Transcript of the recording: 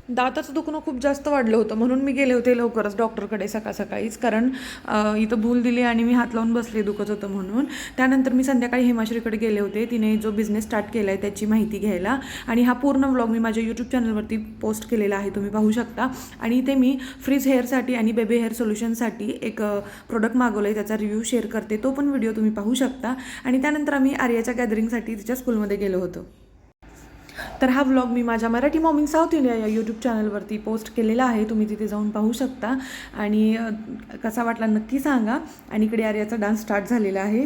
दाताचं दुखणं खूप जास्त वाढलं होतं, म्हणून मी गेले होते लवकरच डॉक्टरकडे सकाळीच. कारण इथं भूल दिली आणि मी हात लावून बसले, दुखत होतं म्हणून. त्यानंतर मी संध्याकाळी हेमाश्रीकडे गेले होते, तिने जो बिझनेस स्टार्ट केला आहे त्याची माहिती घ्यायला. आणि हा पूर्ण व्लॉग मी माझ्या यूट्यूब चॅनलवरती पोस्ट केलेला आहे, तुम्ही पाहू शकता. आणि इथे मी फ्रीज हेअरसाठी आणि बेबी हेअर सोल्युशनसाठी एक प्रोडक्ट मागवलं आहे, त्याचा रिव्ह्यू शेअर करते, तो पण व्हिडिओ तुम्ही पाहू शकता. आणि त्यानंतर आम्ही आर्याच्या गॅदरिंगसाठी तिच्या स्कूलमध्ये गेलो होतो. तर हा व्लॉग मी माझ्या मराठी मॉमिंग साऊथ इंडिया या यूट्यूब चॅनलवरती पोस्ट केलेला आहे, तुम्ही तिथे जाऊन पाहू शकता. आणि कसा वाटला नक्की सांगा. आणि इकडे आर्याचा डान्स स्टार्ट झालेला आहे.